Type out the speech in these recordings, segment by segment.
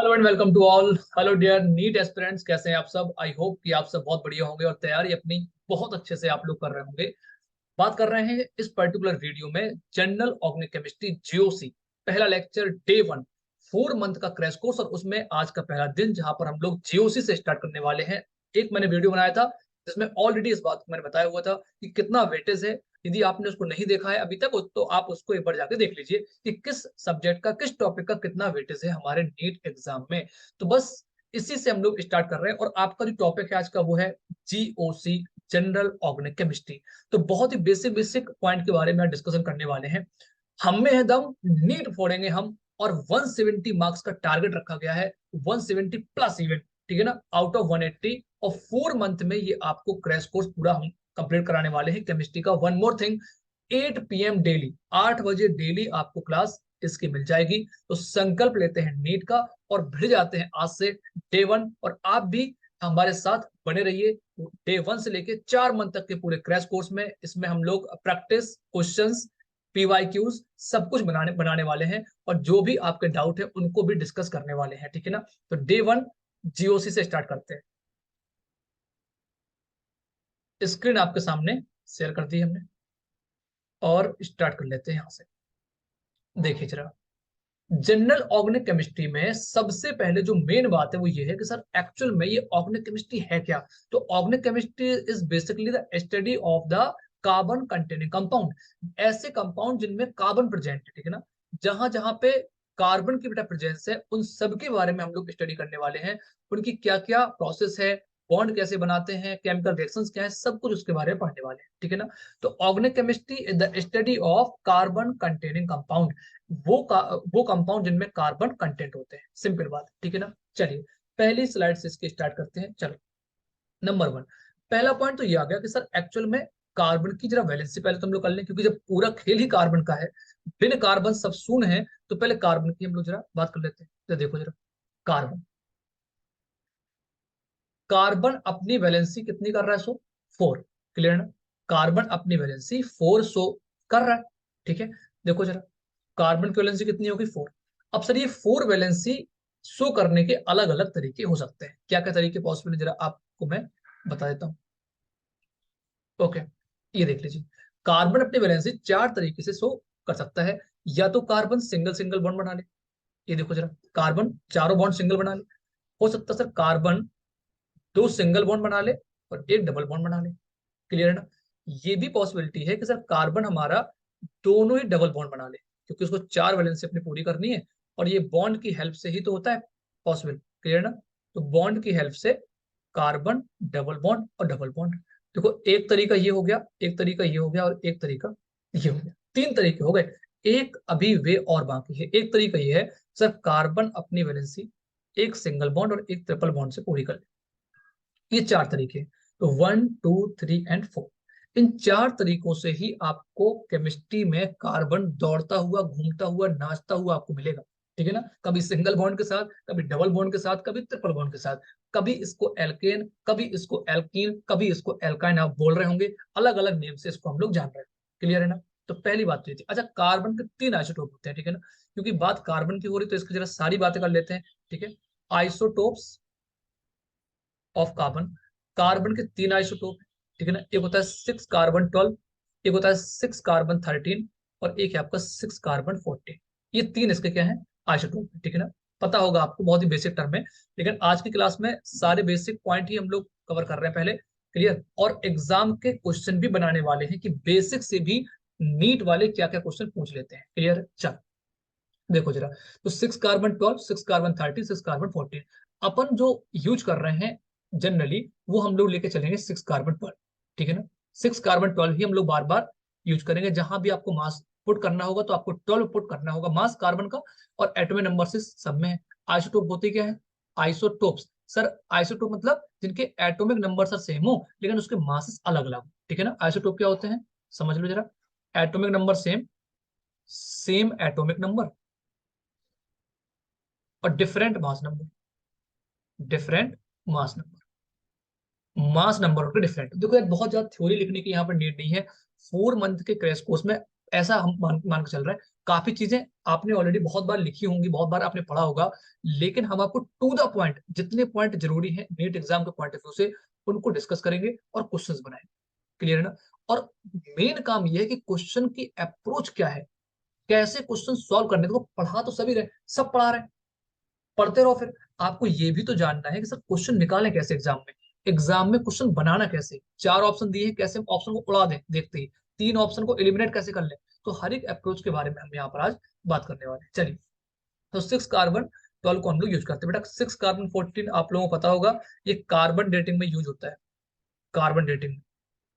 Hello and welcome to all. Hello dear NEET aspirants, कैसे हैं आप सब? आई होप कि आप सब बहुत बढ़िया होंगे और तैयारी अपनी बहुत अच्छे से आप लोग कर रहे होंगे। बात कर रहे हैं इस पर्टिकुलर वीडियो में जनरल ऑर्गेनिक केमिस्ट्री जीओसी, पहला लेक्चर डे 1, 4 मंथ का क्रैश कोर्स। और उसमें आज का पहला दिन जहां पर हम लोग जीओसी से स्टार्ट करने वाले हैं। एक मैंने वीडियो बनाया था जिसमें ऑलरेडी इस बात को मैंने बताया हुआ था कि कितना वेटेज है। यदि आपने उसको नहीं देखा है अभी तक तो आप उसको एक बार जाके देख लीजिए कि किस सब्जेक्ट का, किस टॉपिक का कितना वेटेज है हमारे नीट एग्जाम में। तो बस इसी से हम लोग स्टार्ट कर रहे हैं। और आपका जो टॉपिक है आज का वो है जीओसी, जनरल ऑर्गेनिक केमिस्ट्री। तो बहुत ही बेसिक बेसिक पॉइंट के बारे में डिस्कशन करने वाले हैं। हम में है दम, नीट फोड़ेंगे हम। और 170 मार्क्स का टारगेट रखा गया है, 170 प्लस इवन, ठीक है ना, आउट ऑफ 180। और 4 मंथ में ये आपको क्रैश कोर्स पूरा हम कंप्लीट कराने वाले हैं केमिस्ट्री का। One more thing, 8 PM daily, 8 बजे डेली आपको क्लास इसकी मिल जाएगी। तो संकल्प लेते हैं नीट का और भिड़ जाते हैं आज से डे 1। और आप भी हमारे साथ बने रहिए डे 1 से लेके 4 मंथ तक के पूरे क्रैश कोर्स में। इसमें हम लोग प्रैक्टिस क्वेश्चंस, पीवाईक्यूज सब कुछ बनाने बनाने वाले हैं। और जो भी आपके डाउट है उनको भी डिस्कस करने वाले हैं, ठीक है ना। तो डे 1 जीओसी से स्टार्ट करते हैं। स्क्रीन आपके सामने शेयर कर दी हमने और स्टार्ट कर लेते हैं यहां से। देखिए जरा, जनरल ऑर्गेनिक केमिस्ट्री में सबसे पहले जो मेन बात है वो ये है कि सर एक्चुअल में ये ऑर्गेनिक केमिस्ट्री है क्या। तो organic chemistry is basically the study of the carbon containing compound. ऐसे कंपाउंड जिनमें कार्बन प्रेजेंट है, ठीक है ना। जहां जहां पे कार्बन की बेटा प्रेजेंस है उन सब के बारे में हम लोग स्टडी करने वाले हैं। उनकी क्या क्या प्रोसेस है, बॉन्ड कैसे बनाते हैं, केमिकल रिएक्शंस क्या है, सब कुछ उसके बारे में पढ़ने वाले हैं, ठीक है ना। तो organic chemistry is the study of carbon containing compound. वो कंपाउंड जिनमें कार्बन कंटेंट होते हैं, सिंपल बात, ठीक है ना। चलिए पहली स्लाइड से इसके स्टार्ट करते हैं। चलो, नंबर 1, पहला पॉइंट तो ये आ गया कि सर एक्चुअल में कार्बन की जरा वैलेंसी पहले तो हम लोग कर लें, क्योंकि जब पूरा खेल ही कार्बन का है, बिन कार्बन सब शून्य है। तो पहले कार्बन की हम लोग जरा बात कर लेते हैं। तो देखो जरा, कार्बन कार्बन अपनी वैलेंसी कितनी कर रहा है? सो 4, क्लियर ना। कार्बन अपनी वैलेंसी 4 शो कर रहा है, ठीक है। देखो जरा, कार्बन की वैलेंसी कितनी होगी? 4। अब सर ये 4 वैलेंसी शो करने के अलग अलग तरीके हो सकते हैं। क्या क्या तरीके पॉसिबल है जरा आपको मैं बता देता हूँ। ओके, ये देख लीजिए, कार्बन अपनी वैलेंसी 4 तरीके से शो कर सकता है। या तो कार्बन सिंगल सिंगल बॉन्ड बना ले, ये देखो जरा, कार्बन चारों बॉन्ड सिंगल बना ले। हो सकता है सर कार्बन 2 सिंगल बॉन्ड बना ले और एक डबल बॉन्ड बना ले, क्लियर है ना। ये भी पॉसिबिलिटी है कि सर कार्बन हमारा दोनों ही डबल बॉन्ड बना ले, क्योंकि उसको 4 वैलेंसी अपनी पूरी करनी है। और ये बॉन्ड की हेल्प से ही तो होता है पॉसिबल, क्लियर ना। तो बॉन्ड की हेल्प से कार्बन डबल बॉन्ड और डबल बॉन्ड। देखो, एक तरीका ये हो गया, एक तरीका ये हो गया और एक तरीका ये हो गया, 3 तरीके हो गए। एक अभी वे और बाकी है। एक तरीका ये है सर, कार्बन अपनी वैलेंसी एक सिंगल बॉन्ड और एक ट्रिपल बॉन्ड से पूरी कर ले। ये 4 तरीके, तो 1 2 3 एंड 4, इन 4 तरीकों से ही आपको केमिस्ट्री में कार्बन दौड़ता हुआ, घूमता हुआ, नाचता हुआ आपको मिलेगा, ठीक है ना। कभी सिंगल बॉन्ड के साथ, कभी डबल बॉन्ड के साथ, कभी ट्रिपल बॉन्ड के साथ, कभी इसको एल्केन, कभी इसको एल्कीन, कभी इसको एल्काइन आप बोल रहे होंगे। अलग अलग नेम से इसको हम लोग जान रहे हैं, क्लियर है ना। तो पहली बात तो ये थी। अच्छा, कार्बन के 3 आइसोटोप होते हैं, ठीक है ना। क्योंकि बात कार्बन की हो रही तो इसकी जरा सारी बातें कर लेते हैं, ठीक है। आइसोटोप्स ऑफ कार्बन, कार्बन के 3 आइसोटोप है, ठीक है ना। एक होता है 6 कार्बन 12, एक होता है 6 कार्बन 13, और एक है आपका 6 कार्बन 14। ये 3 इसके क्या है? आइसोटोप है, ठीक है ना। पता होगा आपको, बहुत ही बेसिक टर्म है, लेकिन आज की क्लास में सारे बेसिक पॉइंट ही हम लोग कवर कर रहे हैं पहले, क्लियर। और एग्जाम के क्वेश्चन भी बनाने वाले हैं कि बेसिक से भी नीट वाले क्या क्या क्वेश्चन पूछ लेते हैं, क्लियर। चल देखो जरा, तो 6 कार्बन 12, 6 कार्बन 13, 6 कार्बन 14 अपन जो यूज कर रहे हैं जनरली, वो हम लोग लेके चलेंगे 6 कार्बन 12, ठीक है ना। 6 कार्बन 12 ही हम लोग बार बार यूज करेंगे। जहां भी आपको मास पुट करना होगा तो आपको 12 पुट करना होगा, मास कार्बन का। और एटॉमिक नंबर से सब में है। आइसोटोप होते क्या है? आइसोटोप्स, सर आइसोटोप मतलब जिनके एटॉमिक नंबर सर सेम हो लेकिन उसके मासेस अलग अलग हो, ठीक है ना। आइसोटोप क्या होते हैं समझ लो जरा। Atomic number same, same atomic number, और different mass number, different mass number, mass number के डिफरेंट। देखो यार, बहुत ज्यादा थ्योरी लिखने की यहाँ पर नीड नहीं है। 4 मंथ के क्रैश कोर्स में ऐसा हम मान के चल रहे हैं। काफी चीजें आपने ऑलरेडी बहुत बार लिखी होंगी, बहुत बार आपने पढ़ा होगा, लेकिन हम आपको टू द पॉइंट, जितने पॉइंट जरूरी है नीट एग्जाम के पॉइंट ऑफ व्यू से, उनको डिस्कस करेंगे और क्वेश्चंस बनाएंगे। क्लियर है ना? और मेन काम यह है कि क्वेश्चन की अप्रोच क्या है, कैसे क्वेश्चन सॉल्व करने। देखो पढ़ा तो सभी रहे, सब पढ़ा रहे हैं, पढ़ते रहो। फिर आपको ये भी तो जानना है कि सर क्वेश्चन निकालें कैसे एग्जाम में, एग्जाम में क्वेश्चन बनाना कैसे, चार ऑप्शन दिए हैं कैसे ऑप्शन को उड़ा दें देखते ही, तीन ऑप्शन को एलिमिनेट कैसे कर लें। तो हर एक अप्रोच के बारे में हम यहाँ पर आज बात करने वाले हैं। चलिए, तो 6 कार्बन 12 को हम लोग यूज करते हैं। बेटा 6 कार्बन 14 आप लोगों को पता होगा, ये कार्बन डेटिंग में यूज होता है, कार्बन डेटिंग में।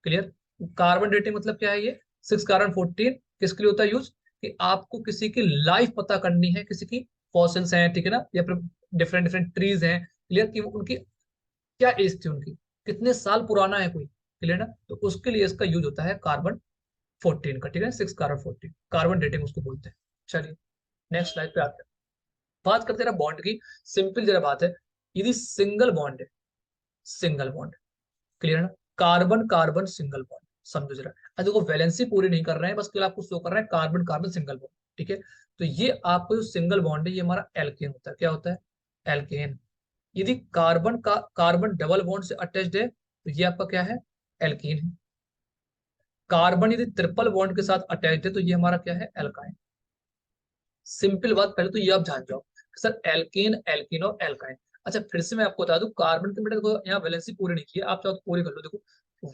क्लियर? कार्बन डेटिंग मतलब क्या है? ये 6 कार्बन 14 किसके लिए होता है यूज? कि आपको किसी की लाइफ पता करनी है, किसी की फॉसिल्स हैं, ठीक है ना, या फिर डिफरेंट डिफरेंट ट्रीज हैं, क्लियर, कि उनकी क्या एज थी, उनकी कितने साल पुराना है कोई, क्लियर ना, तो उसके लिए इसका यूज होता है कार्बन 14 का, ठीक है, 6 कार्बन 14 कार्बन डेटिंग उसको बोलते हैं। चलिए नेक्स्ट स्लाइड पे आते हैं, बात करते हैं बॉन्ड की। सिंपल जरा बात है, यदि सिंगल बॉन्ड है, सिंगल बॉन्ड, क्लियर ना, कार्बन कार्बन सिंगल बॉन्ड, समझो जरा। अब देखो वैलेंसी पूरी नहीं कर रहे हैं, बस केवल आपको शो कर रहे हैं कार्बन कार्बन सिंगल बॉन्ड, ठीक है। तो ये आपको जो सिंगल बॉन्ड है ये हमारा एल्केन होता है। क्या होता है? एल्केन। यदि कार्बन का कार्बन डबल बॉन्ड से अटैच्ड है तो ये आपका क्या है? एल्कीन है। कार्बन यदि ट्रिपल बॉन्ड के साथ अटैच्ड है तो ये हमारा क्या है? एल्काइन। सिंपल बात, पहले तो ये आप जान जाओ कि सर एल्केन, एल्कीन और एल्काइन। अच्छा फिर से मैं आपको बता दूं, कार्बन के बेटा देखो यहाँ वैलेंसी पूरी नहीं की है, आप चाहो तो पूरी कर लो। देखो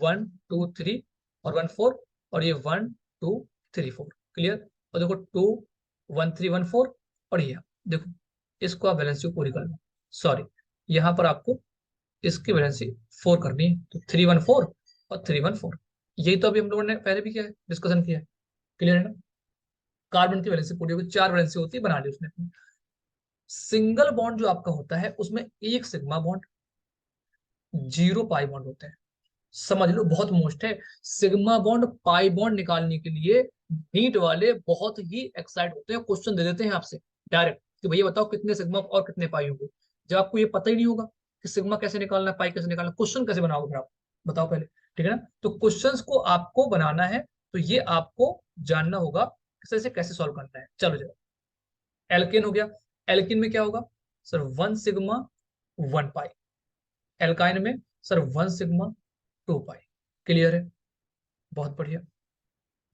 1 2 3 और 1 4, और ये 1 2 3 4, क्लियर। और देखो 2 1 3 1 4, और ये देखो, इसको आप वैलेंसी को पूरी कर लो। सॉरी, यहाँ पर आपको इसकी वैलेंसी 4 करनी है, तो 3 1 4 और 3 1 4। यही तो अभी हम लोगों ने पहले भी किया है, डिस्कशन किया है, क्लियर है ना। कार्बन की वैलेंसी पूरी होगी, 4 वैलेंसी होती है, बना ली उसने। सिंगल बॉन्ड जो आपका होता है उसमें एक सिग्मा बॉन्ड, 0 पाई बॉन्ड होते हैं। समझ लो, बहुत मोस्ट है। सिग्मा बॉन्ड पाई बॉन्ड निकालने के लिए नीट वाले बहुत ही एक्साइट होते हैं, क्वेश्चन दे देते हैं आपसे डायरेक्ट कि भैया बताओ कितने सिग्मा और कितने पाई होंगे। जब आपको ये पता ही नहीं होगा कि सिग्मा कैसे निकालना है, पाई कैसे निकालना है, क्वेश्चन कैसे बनाओगे फिर आप? बताओ पहले, ठीक है ना। तो क्वेश्चंस को आपको बनाना है, तो ये आपको जानना होगा कि इसे कैसे सॉल्व करना है। चलो जरा, एल्केन हो गया। एल्किन में क्या होगा सर? 1 सिग्मा 1 पाई। एल्काइन में सर 1 सिग्मा 2 पाई। क्लियर है? बहुत बढ़िया,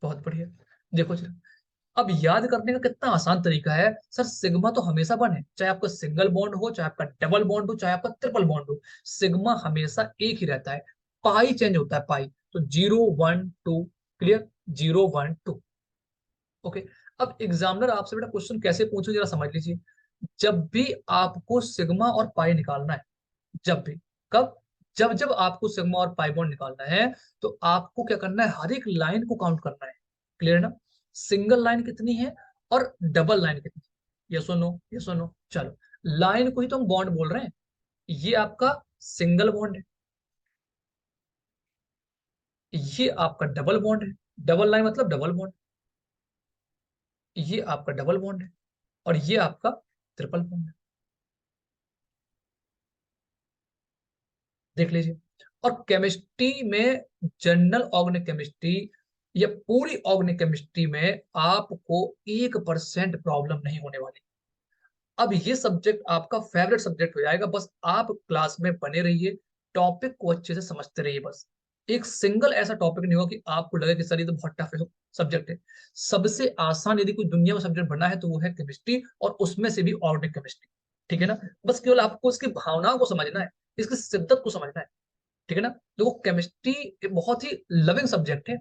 बहुत बढ़िया। देखो सर, अब याद करने का कितना आसान तरीका है सर। सिग्मा तो हमेशा 1 है, चाहे आपका सिंगल बॉन्ड हो, चाहे आपका डबल बॉन्ड हो, चाहे आपका ट्रिपल बॉन्ड हो, सिग्मा हमेशा एक ही रहता है। पाई चेंज होता है, पाई तो 0 1 2, क्लियर, 0 1 2। ओके। अब एग्जामिनर आपसे बेटा क्वेश्चन कैसे पूछो जरा समझ लीजिए। जब भी आपको सिग्मा और पाई निकालना है, जब भी, कब? जब जब आपको सिग्मा और पाई बॉन्ड निकालना है, तो आपको क्या करना है? हर एक लाइन को काउंट करना है, क्लियर ना। सिंगल लाइन कितनी है और डबल लाइन कितनी है, यस और नो, यस और नो। चलो, लाइन को ही तो हम बॉन्ड बोल रहे हैं। ये आपका सिंगल बॉन्ड है, ये आपका डबल बॉन्ड है, डबल लाइन मतलब डबल बॉन्ड, ये आपका डबल बॉन्ड है, और ये आपका ट्रिपल बॉन्ड है। देख लीजिए। और केमिस्ट्री में, जनरल ऑर्गेनिक केमिस्ट्री या पूरी ऑर्गेनिक केमिस्ट्री में आपको 1% प्रॉब्लम नहीं होने वाली। अब ये सब्जेक्ट आपका फेवरेट सब्जेक्ट हो जाएगा, बस आप क्लास में बने रहिए, टॉपिक को अच्छे से समझते रहिए। बस एक सिंगल ऐसा टॉपिक नहीं होगा कि आपको लगे कि सर ये तो बहुत टफ सब्जेक्ट है। सबसे आसान यदि कोई दुनिया में सब्जेक्ट बना है तो वो है केमिस्ट्री, और उसमें से भी ऑर्गेनिक केमिस्ट्री, ठीक है ना। बस केवल आपको इसकी भावनाओं को समझना है, इसकी शिद्दत को समझना है, ठीक है ना। देखो केमिस्ट्री एक बहुत ही लविंग सब्जेक्ट है।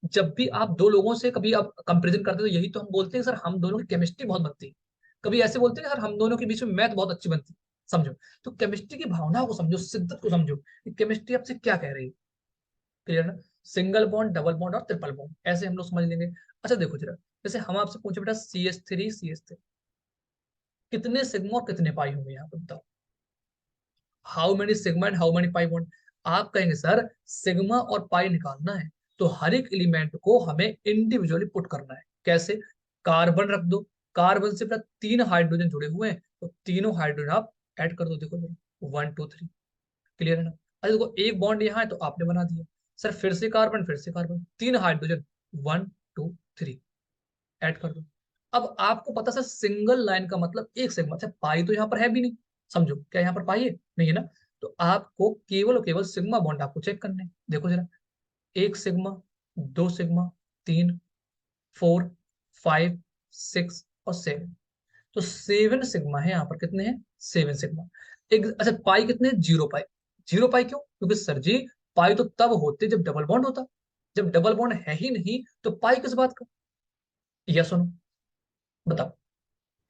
जब भी आप दो लोगों से कभी आप कंपेरिजन करते हो तो यही तो हम बोलते हैं सर हम दोनों की केमिस्ट्री बहुत बनती है। कभी ऐसे बोलते हैं सर हम दोनों के बीच में मैथ बहुत अच्छी बनती है। समझो, तो केमिस्ट्री की भावनाओं को समझो, शिद्दत को समझो कि केमिस्ट्री आपसे क्या कह रही है, क्लियर ना। सिंगल बॉन्ड, डबल बॉन्ड और ट्रिपल बॉन्ड, ऐसे हम लोग समझ लेंगे। अच्छा देखो जरा, जैसे हम आपसे पूछे बेटा CH3 कितने सिग्मा और कितने पाई होंगे यहाँ पर बताओ। How many sigma and how many pi bond. आप कहेंगे सर सिग्मा और पाई निकालना है तो हर एक एलिमेंट को हमें इंडिविजुअली पुट करना है। कैसे? कार्बन रख दो, कार्बन से पूरा 3 हाइड्रोजन जुड़े हुए हैं, तो तीनों हाइड्रोजन आप ऐड कर दो। देखो 1 2 3, क्लियर है ना। अच्छा देखो एक बॉन्ड यहाँ है तो आपने बना दिया। सर फिर से कार्बन, फिर से कार्बन, 3 हाइड्रोजन, 1 2 3 ऐड कर दो। अब आपको पता सर सिंगल लाइन का मतलब एक सिग्मा, अच्छा पाई तो यहाँ पर है भी नहीं, समझो क्या यहाँ पर पाई है नहीं है ना, तो आपको केवल और केवल सिग्मा बॉन्ड आपको चेक करने हैं। देखो जरा, एक सिग्मा, दो सिग्मा, तीन, 4, 5, 6 और 7, तो 7 सिग्मा है यहाँ पर, कितने हैं 7 सिग्मा। एक अच्छा पाई कितने, 0 पाई। 0 पाई क्यों, क्योंकि सर जी पाई तो तब होते जब डबल बॉन्ड होता, जब डबल बॉन्ड है ही नहीं तो पाई किस बात का, या सुनो बताओ।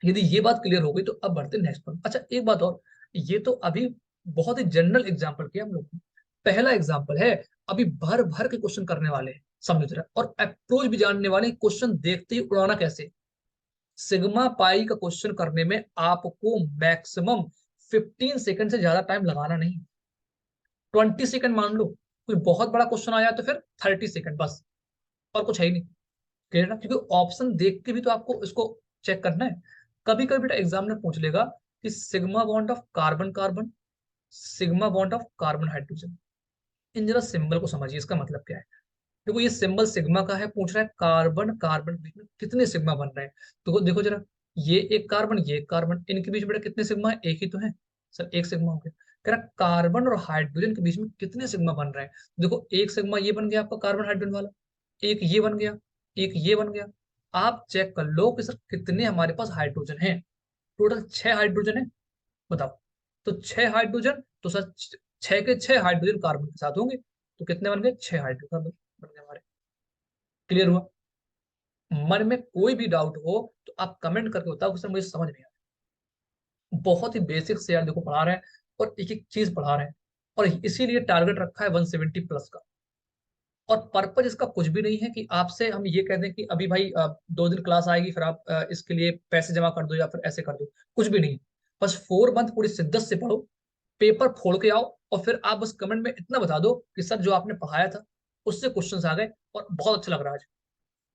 यदि ये बात क्लियर हो गई तो अब बढ़ते नेक्स्ट पर। अच्छा एक बात और, ये तो अभी बहुत ही जनरल एग्जांपल किया हम लोग ने, पहला एग्जांपल है, अभी भर भर के क्वेश्चन करने वाले हैं, समझ रहे हैं? और अप्रोच भी जानने वाले हैं, क्वेश्चन देखते ही उड़ाना कैसे। सिग्मा पाई का क्वेश्चन करने में आपको मैक्सिमम 15 सेकंड से ज्यादा टाइम लगाना नहीं, 20 सेकंड मान लो, कोई बहुत बड़ा क्वेश्चन आया तो फिर 30 सेकंड बस, और कुछ है ही नहीं। क्लियर ना, क्योंकि ऑप्शन देख के भी तो आपको इसको चेक करना है। कभी कभी बेटा एग्जामिनर पूछ लेगा कि sigma bond of carbon carbon, sigma bond of carbon hydrogen, इन जरा सिंबल को समझिए, इसका मतलब क्या है। देखो ये सिंबल सिग्मा का है, पूछ रहा है कार्बन कार्बन के बीच में कितने सिग्मा बन रहे हैं, तो देखो जरा, ये एक कार्बन ये एक कार्बन, इनके बीच में बेटा कितने सिग्मा है, एक ही तो है सर, एक सिग्मा हो गया। कह रहा कार्बन और हाइड्रोजन के बीच में कितने सिग्मा बन रहे हैं, देखो एक सिग्मा ये बन गया आपका कार्बन हाइड्रोजन वाला, एक ये बन गया, एक ये बन गया। आप चेक कर लो कि सर कितने हमारे पास हाइड्रोजन है, टोटल 6 हाइड्रोजन है, बताओ। तो 6 हाइड्रोजन, तो सर 6 के 6 हाइड्रोजन कार्बन के साथ होंगे, तो कितने बन गए, 6 हाइड्रोजन बन गए हमारे। क्लियर हुआ। मन में कोई भी डाउट हो तो आप कमेंट करके बताओ कि सर मुझे समझ नहीं आया। बहुत ही बेसिक से यार देखो पढ़ा रहे हैं, और एक एक चीज पढ़ा रहे हैं, और इसीलिए टारगेट रखा है 170 प्लस का। और पर्पज इसका कुछ भी नहीं है कि आपसे हम ये कह दें कि अभी भाई 2 दिन क्लास आएगी फिर आप इसके लिए पैसे जमा कर दो या फिर ऐसे कर दो, कुछ भी नहीं। बस 4 मंथ पूरी शिद्दत से पढ़ो, पेपर फोड़ के आओ, और फिर आप बस कमेंट में इतना बता दो कि सर जो आपने पढ़ाया था उससे क्वेश्चंस आ गए और बहुत अच्छा लग रहा है आज।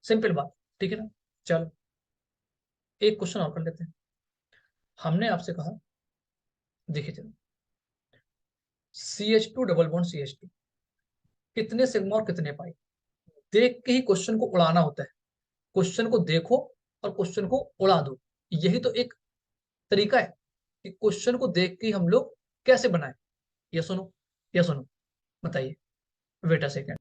सिंपल बात, ठीक है ना। चलो एक क्वेश्चन और कर लेते हैं। हमने आपसे कहा, देखिए चलो, CH2 डबल बॉन्ड CH2 कितने सिग्मा और कितने पाई, देख के ही क्वेश्चन को उड़ाना होता है। क्वेश्चन को देखो और क्वेश्चन को उड़ा दो, यही तो एक तरीका है कि क्वेश्चन को देख के ही हम लोग कैसे बनाए। ये सुनो, ये सुनो, बताइए, wait a second.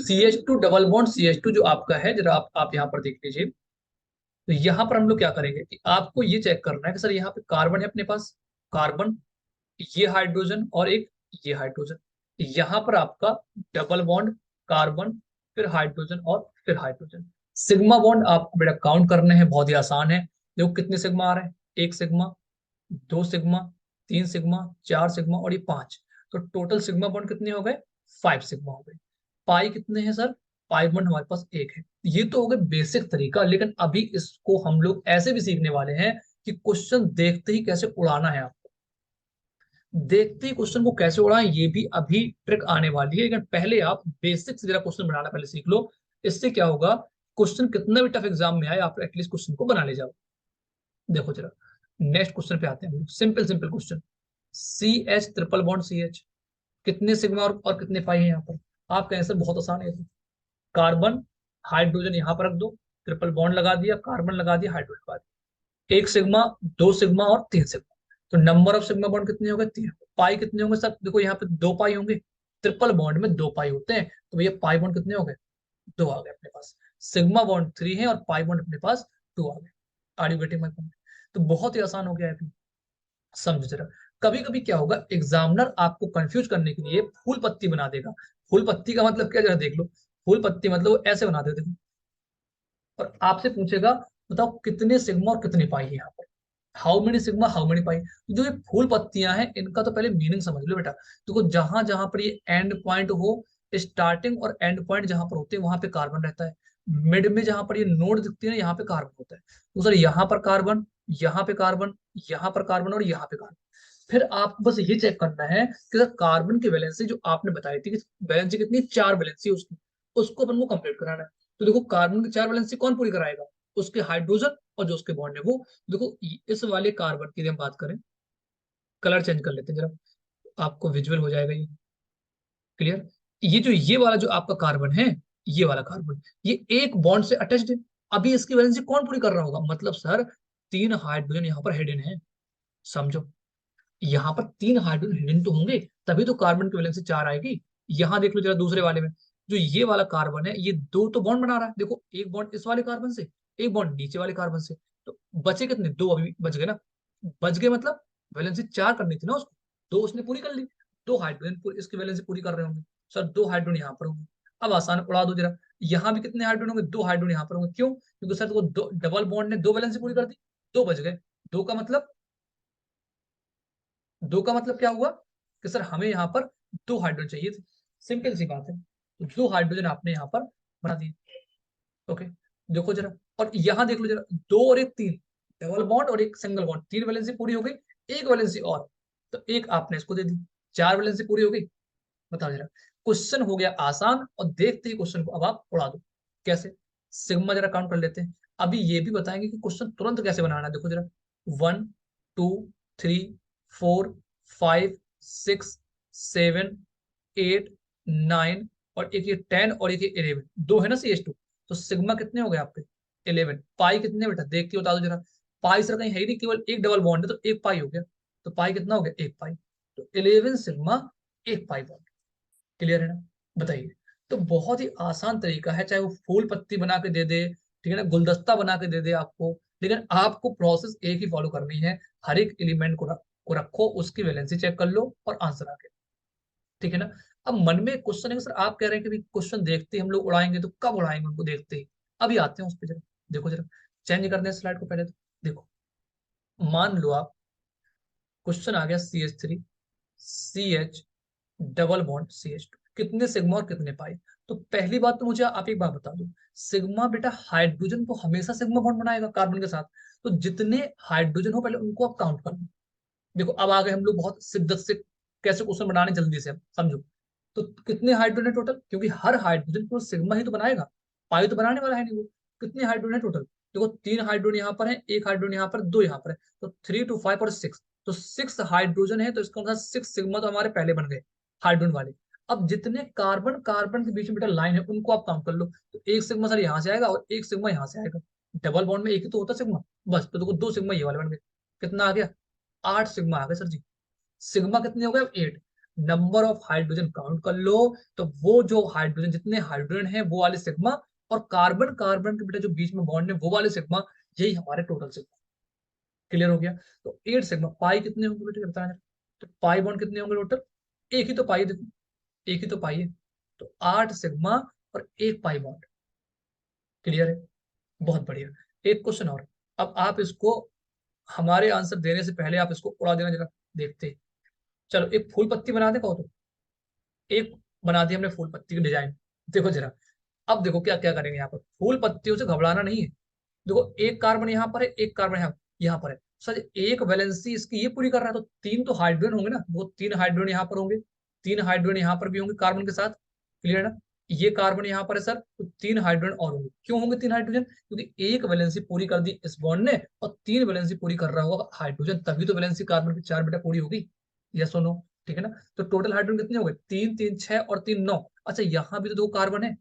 CH2 double bond CH2 जो आपका है, जरा आप यहाँ पर देख लीजिए। तो यहाँ पर हम लोग क्या करेंगे कि आपको ये चेक करना है कि सर यहाँ पे कार्बन है अपने पास, कार्बन, ये हाइड्रोजन और एक ये हाइड्रोजन, यहाँ पर आपका डबल बॉन्ड कार्बन, फिर हाइड्रोजन और फिर हाइड्रोजन। सिग्मा बॉन्ड आपको बेटा काउंट करने हैं, बहुत ही आसान है। देखो कितने सिग्मा आ रहे हैं, एक सिग्मा, दो सिग्मा, तीन सिग्मा, चार सिग्मा और ये पांच, तो टोटल सिग्मा बॉन्ड कितने हो गए, 5 सिग्मा हो गए। पाई कितने हैं सर, पाई बॉन्ड हमारे पास एक है। ये तो हो गया बेसिक तरीका, लेकिन अभी इसको हम लोग ऐसे भी सीखने वाले हैं कि क्वेश्चन देखते ही कैसे उड़ाना है, आपको देखते ही क्वेश्चन को कैसे उड़ाएं ये भी अभी ट्रिक आने वाली है। लेकिन पहले आप बेसिक से जरा क्वेश्चन बनाना पहले सीख लो, इससे क्या होगा, क्वेश्चन कितना भी टफ एग्जाम में आए आप एटलीस्ट क्वेश्चन को बना ले जाओ। देखो जरा, नेक्स्ट क्वेश्चन पे आते हैं, simple simple question. CH triple bond CH कितने सिग्मा और कितने पाई है यहाँ पर, आपका आंसर बहुत आसान है। कार्बन हाइड्रोजन यहाँ पर रख दो, ट्रिपल बॉन्ड लगा दिया, कार्बन लगा दिया, हाइड्रोजन लगा दिया, एक सिग्मा, दो सिग्मा और तीन सिग्मा, तो नंबर ऑफ सिग्मा बॉन्ड कितने होंगे, 3। पाई कितने होंगे सर, देखो यहाँ पे 2 पाई होंगे, ट्रिपल बॉन्ड में 2 पाई होते हैं, तो भैया पाई बॉन्ड कितने हो गए, 2 आ गए अपने पास। सिग्मा बॉन्ड 3 है और पाई बॉन्ड अपने पास 2 आ गए। Are you getting my point. तो बहुत ही आसान हो गया है अभी, समझो जरा। कभी कभी क्या होगा, एग्जामिनर आपको कंफ्यूज करने के लिए फूल पत्ती बना देगा। फूल पत्ती का मतलब क्या, जरा देख लो। फूल पत्ती मतलब वो ऐसे बना देते, और आपसे पूछेगा बताओ कितने सिग्मा और कितने पाई है यहाँ पर, how many sigma how many pi. जो ये फूल पत्तियां हैं इनका तो पहले मीनिंग समझ लो बेटा। देखो जहां जहां पर ये एंड पॉइंट हो, स्टार्टिंग और एंड पॉइंट जहां पर होते हैं वहां पे कार्बन रहता है। मिड में जहां पर ये नोड दिखती है ना, यहाँ पे कार्बन होता है। तो सर यहाँ पर कार्बन, यहाँ पे कार्बन, यहाँ पर कार्बन और यहाँ पे कार्बन। फिर आपको बस ये चेक करना है कि सर कार्बन की वैलेंसी जो आपने बताई थी कि वैलेंसी कितनी, 4 वैलेंसी उसकी, उसको अपन को कंप्लीट कराना है। तो देखो कार्बन की 4 वैलेंसी कौन पूरी कराएगा, उसके हाइड्रोजन और जो उसके बॉन्ड है वो। देखो इस वाले कार्बन की यदि हम बात करें, कलर चेंज कर लेते हैं जरा, आपको विजुअल हो जाएगा ये, क्लियर। ये जो ये वाला जो आपका कार्बन है, ये वाला कार्बन, ये एक बॉन्ड से अटैच्ड है। अभी इसकी वैलेंसी कौन पूरी कर रहा होगा, मतलब सर तीन हाइड्रोजन यहाँ पर हिडन है, समझो। यहाँ पर तीन हाइड्रोजन हिडन तो होंगे, तभी तो कार्बन की वैलेंसी 4 आएगी। यहाँ देख लो जरा दूसरे वाले में, जो ये वाला कार्बन है ये दो तो बॉन्ड बना रहा है, देखो एक बॉन्ड इस वाले कार्बन से, एक बॉन्ड नीचे वाले कार्बन से, तो बचे कितने, दो अभी बच गए ना। बच गए मतलब वैलेंसी 4 करनी थी ना उसको, दो उसने पूरी कर ली। दो हाइड्रोजन इसकी वैलेंसी पूरी कर रहे होंगे, सर दो हाइड्रोजन यहाँ पर होंगे। अब आसान उड़ा दो जरा, यहाँ भी कितने हाइड्रोजन होंगे, दो हाइड्रोजन यहाँ पर होंगे, क्यों, क्योंकि सर वो दो डबल बॉन्ड ने दो वैलेंसी पूरी कर दी, दो बच गए। दो का मतलब, दो का मतलब क्या हुआ कि सर हमें यहाँ पर दो हाइड्रोजन चाहिए थे, सिंपल सी बात है, तो दो हाइड्रोजन आपने यहाँ पर बना दिए। ओके, देखो जरा, और यहाँ देख लो जरा, दो और एक तीन, डबल बॉन्ड और एक सिंगल बॉन्ड, तीन वैलेंसी पूरी हो गई, एक वैलेंसी और, तो एक आपने इसको दे दी, चार वैलेंसी पूरी हो गई। बताओ जरा, क्वेश्चन हो गया आसान, और देखते ही क्वेश्चन को अब आप उड़ा दो। कैसे, सिग्मा जरा काउंट कर लेते हैं। अभी ये भी बताएंगे कि क्वेश्चन तुरंत कैसे बनाना है, देखो जरा, 1 2 3 4 5 6 7 8 9, और एक ये 10 और एक ये 11, दो है ना CH2, तो सिग्मा कितने हो गए आपके, 11। पाई कितने बेटा, देख के बता दो जरा, पाई सर कहीं है ही नहीं, केवल एक डबल बॉन्ड है, तो एक पाई हो गया, तो पाई कितना हो गया, एक पाई, तो 11 सिग्मा एक पाई बॉन्ड। क्लियर है ना, बताइए। तो बहुत ही आसान तरीका है, चाहे वो फूल पत्ती बना के दे दे, ठीक है ना, गुलदस्ता बना के दे दे आपको, लेकिन आपको प्रोसेस एक ही फॉलो करनी है, हर एक एलिमेंट को रखो, उसकी वैलेंसी चेक कर लो और आंसर आ गया, ठीक है ना। अब मन में क्वेश्चन है कि सर आप कह रहे हैं कि क्वेश्चन देखते ही हम लोग उड़ाएंगे, तो कब उड़ाएंगे उनको, देखते ही। अभी आते हैं उस पर जरा, देखो जरा, चेंज करते हैं स्लाइड को पहले, तो देखो, मान लो आप, क्वेश्चन आ गया CH3 CH double bond CH2, कितने सिग्मा और कितने पाई। तो पहली बात तो मुझे आप एक बात बता दो, सिग्मा बेटा हाइड्रोजन तो हमेशा सिग्मा बॉन्ड बनाएगा कार्बन के साथ, तो जितने हाइड्रोजन हो पहले उनको आप काउंट कर लो। देखो अब आ गए हम लोग बहुत शिद्दत से, कैसे क्वेश्चन बनाने जल्दी से, समझो। तो कितने हाइड्रोजन है टोटल, क्योंकि हर हाइड्रोजन को सिग्मा ही तो बनाएगा, पाई तो बनाने वाला है नहीं वो। कितने हाइड्रोजन है टोटल, देखो तीन हाइड्रोजन यहाँ पर है, एक हाइड्रोजन यहाँ पर, दो यहाँ पर है, तो 3 2 5 और 6, तो 6 हाइड्रोजन है, तो इसका मतलब 6 सिग्मा तो हमारे पहले बन गए हाइड्रोजन वाले। अब जितने कार्बन कार्बन के बीच में बेटा लाइन है उनको आप काउंट कर लो, तो एक सिग्मा सर यहाँ से आएगा और एक सिग्मा यहाँ से आएगा, डबल बॉन्ड में एक ही तो होता सिग्मा, बस, तो देखो दो सिग्मा ये वाले बन गए, कितना आ गया, 8 सिग्मा आ गए सर जी। सिग्मा कितने हो गए, 8। नंबर ऑफ हाइड्रोजन काउंट कर लो, तो वो जो हाइड्रोजन, जितने हाइड्रोजन है वो वाले सिग्मा, और कार्बन कार्बन के बेटा जो बीच में बॉन्ड है वो वाले सिग्मा, यही हमारे टोटल सिग्मा। क्लियर हो गया, तो 8 सिग्मा। पाई कितने होंगे बेटे बताना जरा? तो पाई बॉन्ड कितने होंगे टोटल, एक ही तो पाई है, देखो एक ही तो पाई है, तो 8 सिग्मा और एक पाई बॉन्ड। क्लियर है, बहुत बढ़िया। एक क्वेश्चन और, अब आप इसको हमारे आंसर देने से पहले आप इसको उड़ा देना जरा, देखते हैं। चलो एक फूल पत्ती बना दे कहो तो, एक बना दी हमने फूल पत्ती की डिजाइन। देखो जरा, अब देखो क्या क्या करेंगे, यहाँ पर फूल पत्तियों से घबराना नहीं है। देखो एक कार्बन यहाँ पर है, एक कार्बन यहाँ पर है, सर एक वैलेंसी इसकी ये पूरी कर रहा है, तो तीन तो हाइड्रोजन होंगे ना, वो तीन हाइड्रोजन यहाँ पर होंगे, तीन हाइड्रोजन यहाँ पर भी होंगे कार्बन के साथ। क्लियर है ना, ये कार्बन यहाँ पर है सर, तो तीन हाइड्रोजन और होंगे, क्यों होंगे तीन हाइड्रोजन, क्योंकि एक वैलेंसी पूरी कर दी इस बॉन्ड ने, और तीन वैलेंसी पूरी कर रहा होगा हाइड्रोजन, तभी तो वैलेंसी कार्बन की 4 बेटा पूरी होगी। यस और नो, ठीक है ना। तो टोटल हाइड्रोजन कितने हो गए, तीन तीन 6 और तीन 9। अच्छा यहाँ भी तो दो कार्बन है,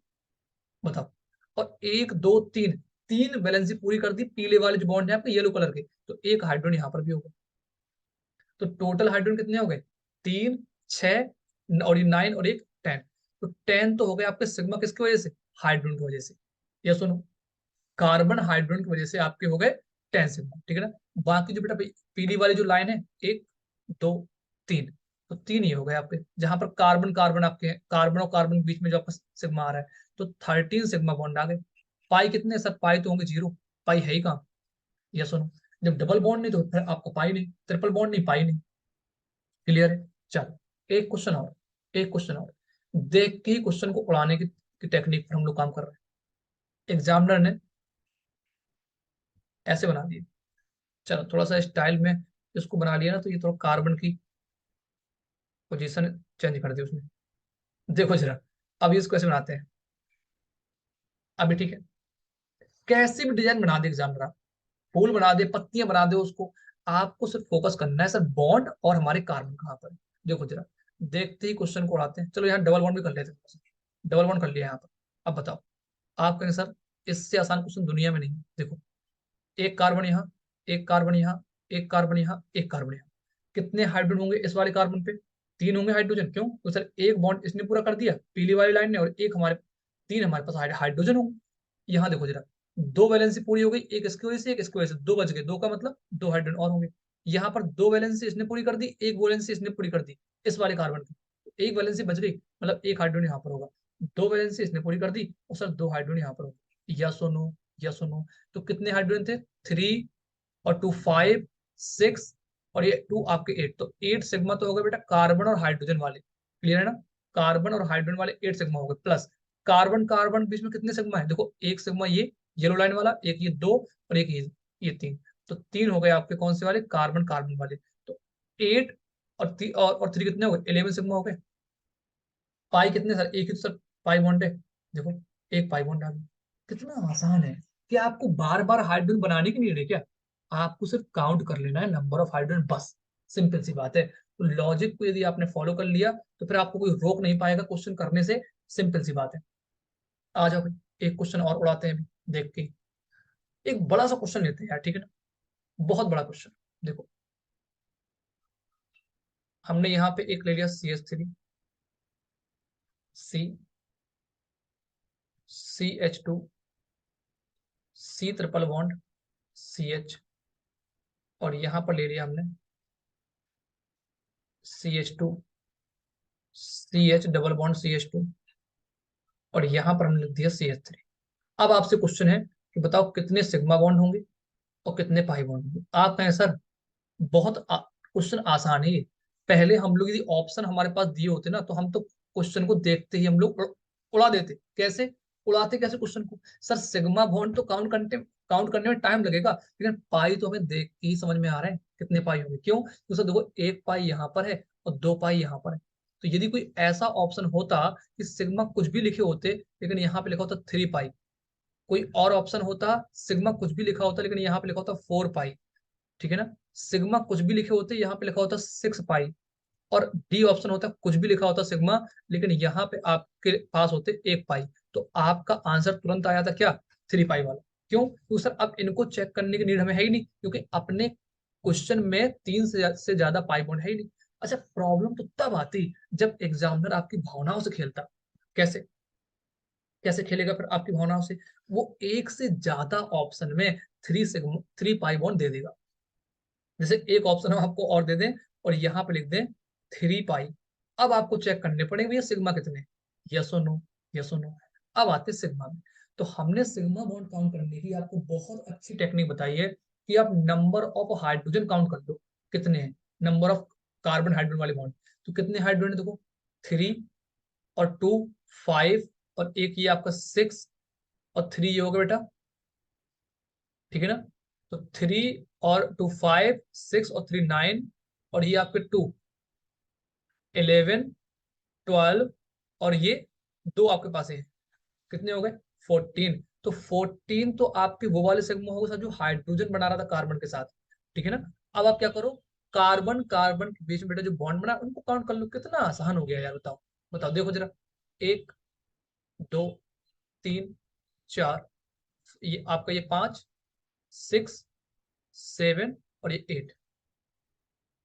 बताओ, और एक दो तीन, तीन वैलेंसी पूरी कर दी पीले वाले जो बॉन्ड है आपके येलो कलर के, तो एक हाइड्रोजन यहाँ पर भी होगा। तो टोटल हाइड्रोजन कितने हो गए, तीन, 6 और ये 9 और एक 10, तो 10 तो हो गए आपके सिग्मा किसकी वजह से, हाइड्रोजन की वजह से। ये सुनो, कार्बन हाइड्रोजन की वजह से आपके हो गए 10 सिग्मा, ठीक है ना। बाकी जो बेटा पीली वाली जो लाइन है, एक दो तीन, तो तीन ये हो गए आपके, जहां पर कार्बन कार्बन आपके हैं, कार्बन और कार्बन के बीच में जो आपका सिग्मा आ रहा है, तो 13 सिग्मा बॉन्ड आ गए। पाई कितने सर, पाई तो होंगे 0, पाई है ही कहाँ। ये सुनो, जब डबल बॉन्ड नहीं तो फिर आपका पाई नहीं, ट्रिपल बॉन्ड नहीं, पाई नहीं। क्लियर है, चलो एक क्वेश्चन और, एक क्वेश्चन और, देख के ही क्वेश्चन को उड़ाने की टेक्निक पर हम लोग काम कर रहे हैं। एग्जामिनर ने ऐसे बना दिए, चलो थोड़ा सा स्टाइल में इसको बना लिया ना, तो ये थोड़ा कार्बन की पोजीशन चेंज कर दी उसने। देखो जरा, अब इसको ऐसे बनाते हैं, अभी ठीक है, कैसी भी डिजाइन बना दे एग्जामिनर, आप फूल बना दे, पत्तियां बना दे उसको, आपको सिर्फ फोकस करना है सर बॉन्ड और हमारे कार्बन कहाँ पर है। देखो जरा, देखते ही क्वेश्चन को उड़ाते हैं। चलो यहाँ डबल बॉन्ड भी कर लेते हैं, डबल बॉन्ड कर लिया यहाँ पर, अब बताओ, आप कहेंगे सर इससे आसान क्वेश्चन दुनिया में नहीं है। देखो, एक कार्बन यहाँ, एक कार्बन यहाँ, एक कार्बन यहाँ, एक कार्बन यहाँ, कितने हाइड्रोजन होंगे इस वाले कार्बन पे? 3 होंगे हाइड्रोजन। क्यों? तो सर एक बॉन्ड इसने पूरा कर दिया पीली वाली लाइन ने, और एक हमारे, 3 हमारे पास हाइड्रोजन होंगे। यहाँ देखो जरा, 2 वैलेंसी पूरी हो गई, एक इसकी वजह से एक इसकी वजह से, 2 बच गए, 2 का मतलब 2 हाइड्रोजन और होंगे। यहाँ पर 2 वैलेंसी इसने पूरी कर दी, एक वैलेंसी इसने पूरी कर दी इस वाले कार्बन की, तो एक वैलेंसी बच गई, मतलब एक हाइड्रोजन यहाँ पर होगा। 2 वैलेंसी इसने पूरी कर दी और सर 2 हाइड्रोजन यहाँ पर होगा। यस और नो, यस और नो। तो कितने हाइड्रोजन थे? 3 और 2 5 6, और ये 2 आपके 8, तो 8 सिग्मा तो हो गए बेटा कार्बन और हाइड्रोजन वाले। क्लियर है ना? कार्बन और हाइड्रोजन वाले 8 सिग्मा हो गए, प्लस कार्बन कार्बन बीच में कितने सिग्मा है? देखो एक सिग्मा ये येलो लाइन वाला, एक ये 2, और एक ये 3, तो 3 हो गए आपके कौन से वाले? कार्बन कार्बन वाले। तो 8 और 3 कितने हो गए? 11 सिग्मा हो गए। पाई कितने सर? एक ही तो सर पाई बॉन्ड है। देखो, एक पाई बॉन्ड आ गया। कितना आसान है कि आपको बार बार हाइड्रोजन बनाने की नहीं है क्या? आपको सिर्फ काउंट कर लेना है नंबर ऑफ हाइड्रोजन, बस। सिंपल सी बात है। तो लॉजिक को यदि आपने फॉलो कर लिया तो फिर आपको कोई रोक नहीं पाएगा क्वेश्चन करने से। सिंपल सी बात है। आ जाओ भाई, एक क्वेश्चन और उड़ाते हैं अभी, देख के। एक बड़ा सा क्वेश्चन लेते हैं यार, ठीक है ना? बहुत बड़ा क्वेश्चन। देखो, हमने यहाँ पे एक ले लिया CH3, CH2, C triple bond CH, और यहां पर ले लिया हमने CH2, CH double bond CH2, और यहां पर हमने लिख दिया CH3। अब आपसे क्वेश्चन है कि बताओ कितने सिग्मा बॉन्ड होंगे और कितने पाई बॉन्ड होंगे? आप कहें सर बहुत क्वेश्चन आसान है ये। पहले हम लोग यदि ऑप्शन हमारे पास दिए होते ना, तो हम तो क्वेश्चन को देखते ही हम लोग उड़ा देते। कैसे उड़ाते? कैसे क्वेश्चन को? सर सिग्मा बॉन्ड तो काउंट करने में टाइम लगेगा, लेकिन पाई तो हमें देख के ही समझ में आ रहा है कितने पाई होंगे। क्यों? तो सर देखो, एक पाई यहाँ पर है और 2 पाई यहाँ पर है। तो यदि कोई ऐसा ऑप्शन होता कि सिग्मा कुछ भी लिखे होते लेकिन यहाँ पे लिखा होता 3 पाई, कोई और ऑप्शन होता सिग्मा कुछ भी लिखा होता लेकिन यहाँ पे लिखा होता 4 पाई, ठीक है ना? सिग्मा कुछ भी लिखे होते यहाँ पे लिखा होता 6 पाई, और डी ऑप्शन होता कुछ भी लिखा होता सिग्मा लेकिन यहाँ पे आपके पास होते 1 पाई, तो आपका आंसर तुरंत आया था क्या? 3 पाई वाला। क्यों? क्योंकि सर अब इनको चेक करने की नीड हमें है ही नहीं, क्योंकि अपने क्वेश्चन में 3 से ज्यादा पाई बॉन्ड है ही नहीं। अच्छा, प्रॉब्लम तो तब आती जब एग्जामिनर आपकी भावनाओं से खेलता। कैसे? कैसे खेलेगा फिर आपकी भावनाओं से? वो एक से ज्यादा ऑप्शन में 3 पाई बॉन्ड दे देगा। जैसे एक ऑप्शन हम आपको और दे दें और यहाँ पे लिख दें 3 पाई, अब आपको चेक करने पड़ेंगे भैया सिग्मा कितने। यस और नो, यस और नो। अब आते सिग्मा में। तो हमने सिग्मा बॉन्ड काउंट करने की आपको बहुत अच्छी टेक्निक बताई है कि आप नंबर ऑफ हाइड्रोजन काउंट कर लो कितने हैं, नंबर ऑफ कार्बन हाइड्रोजन वाले बॉन्ड। तो कितने हाइड्रोजन है देखो, 3 और 2 5, और एक ये आपका 6 और 3 ये होगा बेटा, ठीक है ना? तो 3 और 2 5 6 और 3 9, और ये आपके 2 11 12, और ये 2 आपके पास है, कितने हो गए? 14। तो 14 तो आपके वो वाले सेगमेंट होगा सर जो हाइड्रोजन बना रहा था कार्बन के साथ, ठीक है ना? अब आप क्या करो, कार्बन कार्बन के बीच में बेटा जो बॉन्ड बना उनको काउंट कर लो। कितना आसान हो गया यार, बताओ। बताओ देखो जरा, 1 2 3 4, ये आपका ये 5 6 7, और ये 8,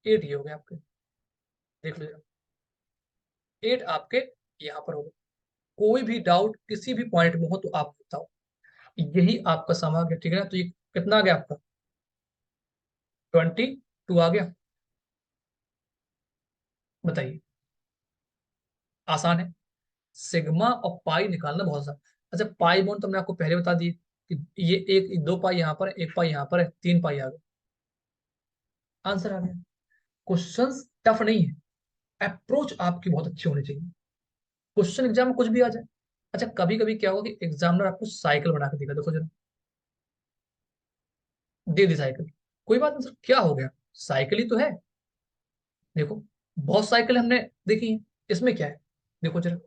8 ये हो गए आपके। देख लो जरा, 8 आपके यहाँ पर हो गए। कोई भी डाउट किसी भी पॉइंट में हो तो आप बताओ। यही आपका सम आ गया, ठीक है ना? तो ये कितना आ गया आपका? 22 आ गया। बताइए, आसान है। सिग्मा और पाई निकालना बहुत आसान। अच्छा, पाई बॉन्ड तो मैंने आपको पहले बता दिए कि ये एक 2 पाई यहाँ पर है, 1 पाई यहाँ पर है, 3 पाई आ गया। आंसर आ गया। क्वेश्चन टफ नहीं है, अप्रोच आपकी बहुत अच्छी होनी चाहिए। क्वेश्चन एग्जाम में कुछ भी आ जाए। अच्छा, कभी कभी क्या होगा कि एग्जामिनर आपको साइकिल बना के देगा, देखो जरा, दे दी साइकिल, कोई बात नहीं सर, क्या हो गया, साइकिल ही तो है। देखो, बहुत साइकिल हमने देखी है, इसमें क्या है? देखो जरा,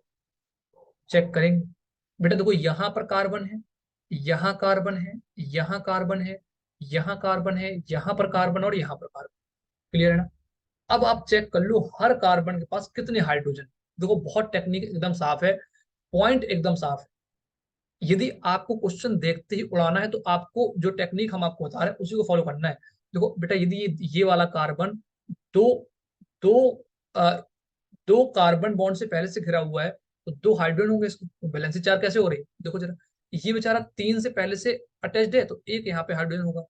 चेक करेंगे। बेटा देखो, यहाँ पर कार्बन है, यहाँ कार्बन है, यहाँ कार्बन है, यहाँ कार्बन है, यहाँ पर कार्बन और यहाँ पर कार्बन। क्लियर है ना? अब आप चेक कर लो हर कार्बन के पास कितने हाइड्रोजन। देखो बहुत टेक्निक एकदम साफ है, पॉइंट एकदम साफ है। यदि आपको क्वेश्चन देखते ही उड़ाना है तो आपको जो टेक्निक हम आपको बता रहे हैं उसी को फॉलो करना है। देखो बेटा, यदि ये वाला कार्बन दो दो अ, दो कार्बन बॉन्ड से पहले से घिरा हुआ है तो दो हाइड्रोजन होंगे, इसको तो वैलेंसी चार कैसे हो रही है देखो जरा। ये बेचारा तीन से पहले से अटैच्ड है तो एक यहाँ पे हाइड्रोजन होगा।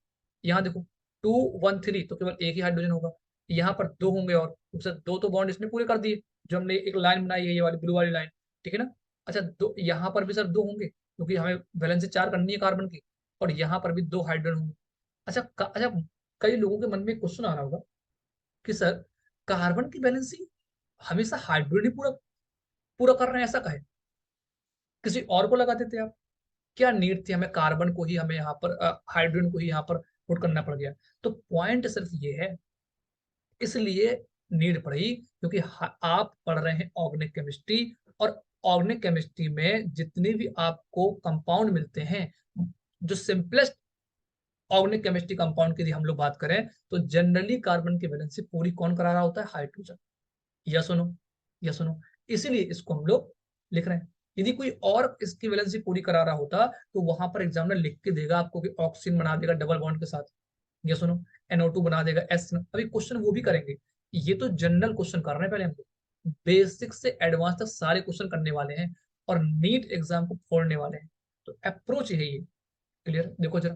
यहाँ देखो 2 1 3 तो केवल एक ही हाइड्रोजन होगा। यहाँ पर दो होंगे और उससे दो तो बॉन्ड इसने पूरे कर दिए, जो हमने एक लाइन बनाई है ये वाली ब्लू वाली लाइन, ठीक है ना। अच्छा, दो यहाँ पर भी सर दो होंगे क्योंकि हमें वैलेंसी चार करनी है कार्बन की, और यहाँ पर भी दो हाइड्रोजन होंगे। अच्छा अच्छा, कई लोगों के मन में क्वेश्चन आ रहा होगा कि सर कार्बन की वैलेंसी हमेशा हाइड्रोजन ही पूरा पूरा कर रहे हैं, ऐसा कहे किसी और को लगा देते आप। क्या नीड थी हमें कार्बन को ही, हमें यहाँ पर हाइड्रोजन को ही यहाँ पर पुट करना पड़ गया। तो पॉइंट सिर्फ ये है, इसलिए नीड पड़ी क्योंकि आप पढ़ रहे हैं ऑर्गेनिक केमिस्ट्री, और ऑर्गेनिक केमिस्ट्री में जितने भी आपको कंपाउंड मिलते हैं, जो सिंपलेस्ट ऑर्गेनिक केमिस्ट्री कंपाउंड की यदि हम लोग बात करें तो जनरली कार्बन की वैलेंसी पूरी कौन करा रहा होता है, हाइड्रोजन। या सुनो, या सुनो, इसीलिए इसको हम लोग लिख रहे हैं। यदि कोई और इसकी वैलेंसी पूरी करा रहा होता तो वहां पर एग्जामिनर लिख के देगा आपको कि ऑक्सीजन बना देगा डबल बॉन्ड के साथ, ये सुनो, NO2 बना देगा एस। अभी क्वेश्चन वो भी करेंगे। ये तो जनरल क्वेश्चन कर रहे हैं पहले हम लोग, बेसिक से एडवांस तक सारे क्वेश्चन करने वाले हैं और नीट एग्जाम को फोड़ने वाले हैं। तो अप्रोच है ये। क्लियर, देखो जरा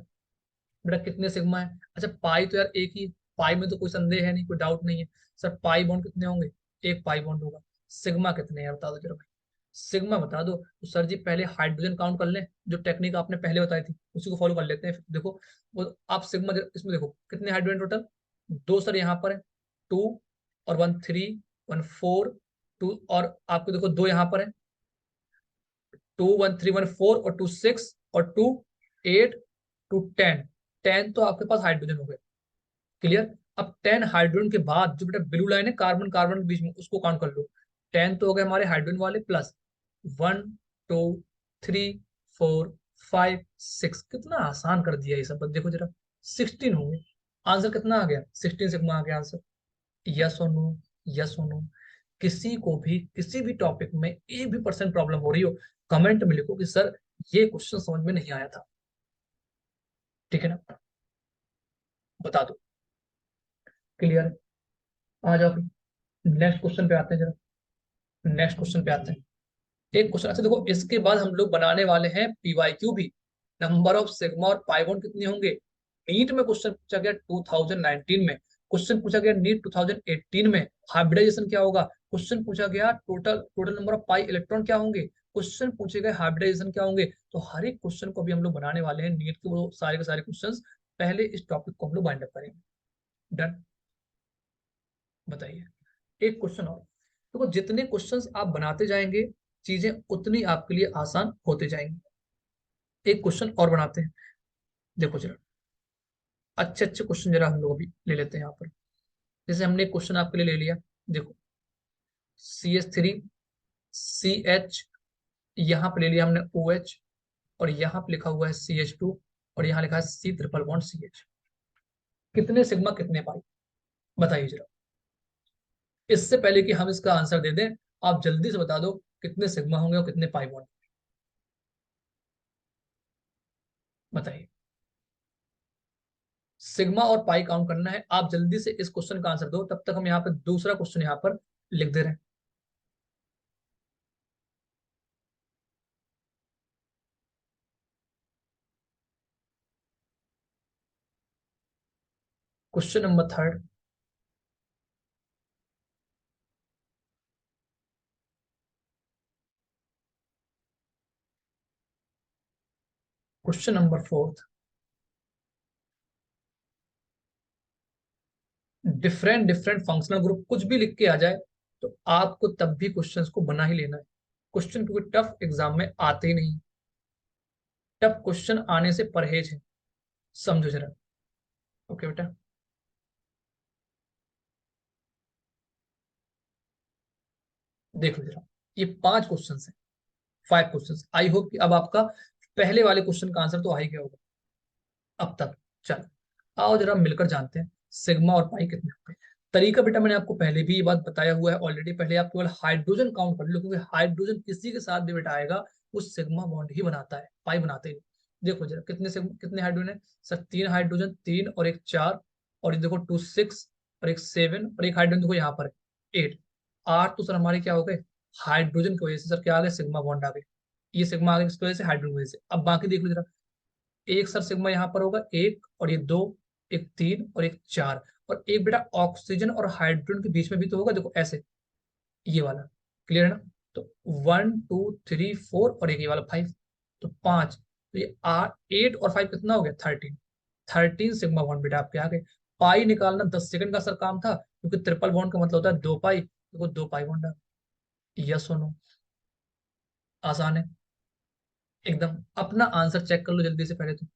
बेटा कितने सिग्मा है। अच्छा पाई तो यार एक ही, पाई में तो कोई संदेह है नहीं, कोई डाउट नहीं है। सर पाई बॉन्ड कितने होंगे, एक पाई बॉन्ड होगा। सिग्मा कितने हैं बता दो जरा भाई, सिग्मा बता दो। तो सर जी पहले हाइड्रोजन काउंट कर लें, जो टेक्निक आपने पहले बताई थी उसी को फॉलो कर लेते हैं। फिर देखो वो आप सिग्मा इसमें देखो कितने हाइड्रोजन टोटल, दो सर यहाँ पर है, 2 और 1 3 1 4 2, और आपको देखो दो यहाँ पर है, 2 1 3 1 4 और 2 6 और 2 8 2 10, 10 तो आपके पास हाइड्रोजन हो गए। क्लियर। अब 10 हाइड्रोजन के बाद जो बेटा ब्लू लाइन है कार्बन कार्बन के बीच में, उसको काउंट कर लो। 10 तो हो गए हमारे हाइड्रोजन वाले, प्लस 1 2 3 4 5 6। कितना आसान कर दिया ये सब, बस देखो जरा 16 होंगे। आंसर कितना आ गया, 16 सिग्मा आ गया आंसर। यस और नो, यस और नो। किसी को भी किसी भी टॉपिक में एक भी परसेंट प्रॉब्लम हो रही हो, कमेंट में लिखो कि सर ये क्वेश्चन समझ में नहीं आया था, ठीक है ना, बता दो। क्लियर, आ जाओ। नेक्स्ट क्वेश्चन पे आते हैं जरा, नेक्स्ट क्वेश्चन पे आते हैं। एक क्वेश्चन, अच्छा देखो इसके बाद हम लोग बनाने वाले हैं PYQ भी। नंबर ऑफ सिग्मा और पाई बॉन्ड कितने होंगे। नीट में क्वेश्चन पूछा गया 2019 में, क्वेश्चन पूछा गया नीट 2018 में, हाइब्रिडाइजेशन क्या होगा। क्वेश्चन पूछा गया total total number of pi electron क्या होंगे। क्वेश्चन पूछे गए हाइब्रिडाइजेशन क्या होंगे। तो हर एक क्वेश्चन को भी हम लोग बनाने वाले हैं नीट के, वो सारे के सारे क्वेश्चन। पहले इस टॉपिक को हम लोग बाइंड अप करेंगे। डन, बताइए। एक क्वेश्चन और, तो जितने क्वेश्चंस आप बनाते जाएंगे चीजें उतनी आपके लिए आसान होते जाएंगी। एक क्वेश्चन और बनाते हैं, देखो जरा अच्छे अच्छे क्वेश्चन जरा हम लोग अभी ले लेते हैं यहाँ पर। जैसे हमने एक क्वेश्चन आपके लिए ले लिया, देखो CH3CH, यहाँ पे ले लिया हमने OH, और यहाँ पे लिखा हुआ है CH2, और यहाँ लिखा है C ट्रिपल बॉन्ड CH। कितने सिग्मा कितने पाई, बताइए जरा। इससे पहले कि हम इसका आंसर दे दें, आप जल्दी से बता दो कितने सिग्मा होंगे और कितने पाई बॉन्ड, बताइए। सिग्मा और पाई काउंट करना है, आप जल्दी से इस क्वेश्चन का आंसर दो, तब तक हम यहाँ पे दूसरा क्वेश्चन यहाँ पर लिख दे रहे हैं। Question number third, question number fourth, different different functional group कुछ भी लिख के आ जाए तो आपको तब भी क्वेश्चंस को बना ही लेना है। क्वेश्चन क्योंकि टफ एग्जाम में आते ही नहीं, टफ क्वेश्चन आने से परहेज है, समझो जरा। ओके बेटा, देख लो जरा, ये 5 क्वेश्चन है, 5 क्वेश्चन। आई होप कि अब आपका पहले वाले क्वेश्चन का आंसर तो आ ही गया होगा अब तक। चलो आओ जरा मिलकर जानते हैं सिग्मा और पाई कितने होंगे। तरीका बेटा मैंने आपको पहले भी ये बात बताया हुआ है ऑलरेडी। पहले आप केवल हाइड्रोजन काउंट कर लो, क्योंकि हाइड्रोजन किसी के साथ भी बेटा आएगा वो सिग्मा बॉन्ड ही बनाता है, पाई बनाते ही। देखो जरा कितने हाइड्रोजन है सर, 3 हाइड्रोजन, 3 और एक 4, और ये देखो 2 6 और एक 7, और एक हाइड्रोजन देखो यहाँ पर 8। 8 तो सर हमारे क्या हो गए, हाइड्रोजन की वजह से सर क्या आ गए, सिग्मा बॉन्ड आ गए। ये सिग्मा आ गया किसकी वजह से, हाइड्रोजन की वजह से। अब बाकी देख लो जरा, एक सर सिग्मा यहाँ पर होगा एक, और ये दो, एक 3 और एक 4, और एक बेटा ऑक्सीजन और हाइड्रोजन के बीच में भी तो होगा, देखो ऐसे, ये वाला। क्लियर है ना। तो 1 2 3 4 और एक ये वाला 5, तो 5। तो ये 8 और 5 कितना हो गया, 13। 13 सिग्मा बॉन्ड बेटा आपके आ गए। पाई निकालना 10 सेकंड का सर काम था, क्योंकि ट्रिपल बॉन्ड का मतलब होता है 2 पाई, देखो 2 पाई बॉन्ड आ गया। यस और नो, आसान है एकदम। अपना आंसर चेक कर लो जल्दी से, पहले तो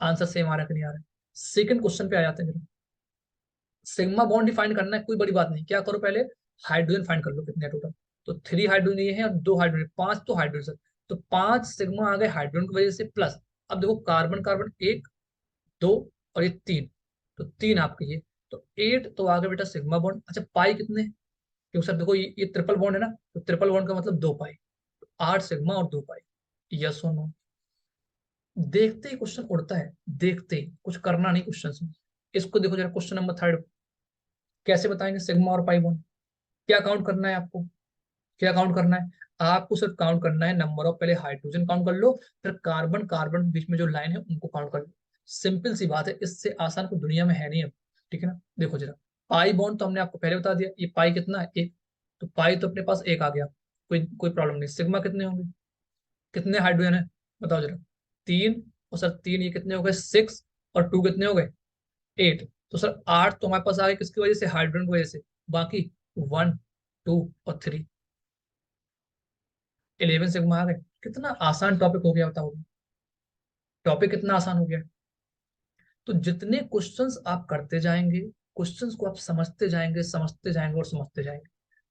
आंसर सेम आ रहा है कि नहीं आ रहा है। सेकंड क्वेश्चन पे आ जाते हैं। सिग्मा बॉन्ड डिफाइन करना है, कोई बड़ी बात नहीं। क्या करो पहले, हाइड्रोजन फाइंड कर लो कितने टोटल। तो 3 हाइड्रोजन ये है और 2 हाइड्रोजन, 5 तो हाइड्रोजन। तो 5 सिग्मा आ गए हाइड्रोजन की वजह से, प्लस अब देखो कार्बन कार्बन 1 2 और ये 3, तो 3 आपके ये, तो 8 तो आ गए बेटा सिग्मा बॉन्ड। अच्छा पाई कितने, क्योंकि सर देखो ये ट्रिपल बॉन्ड है ना, तो ट्रिपल बॉन्ड का मतलब 2 पाई, तो 8 सिग्मा और 2 पाई। यस और नो। देखते ही क्वेश्चन उड़ता है, देखते ही, कुछ करना नहीं क्वेश्चन में। इसको देखो जरा, क्वेश्चन नंबर 3 कैसे बताएंगे सिग्मा और पाई बॉन्ड। क्या काउंट करना है आपको, क्या काउंट करना है, आपको सिर्फ काउंट करना है नंबर ऑफ, पहले हाइड्रोजन काउंट कर लो, फिर कार्बन कार्बन के बीच में जो लाइन है उनको काउंट कर लो। सिंपल सी बात है, इससे आसान कोई दुनिया में है नहीं अब। ठीक है ना। देखो जरा, पाई बॉन्ड तो हमने आपको पहले बता दिया, ये पाई कितना है, एक। तो पाई तो अपने पास एक आ गया, कोई कोई प्रॉब्लम नहीं। सिग्मा कितने होंगे, कितने हाइड्रोजन है बताओ जरा, 3। और सर 3 ये कितने हो गए, 6, और 2 कितने हो गए, 8। तो सर 8 तो हमारे पास आ गए किसकी वजह से, हाइड्रोजन की वजह से। बाकी 1 2 और 3, 11 सिग्मा आ गए। कितना आसान टॉपिक हो गया बताओ, टॉपिक कितना आसान हो गया। तो जितने क्वेश्चंस आप करते जाएंगे, क्वेश्चंस को आप समझते जाएंगे, समझते जाएंगे और समझते जाएंगे।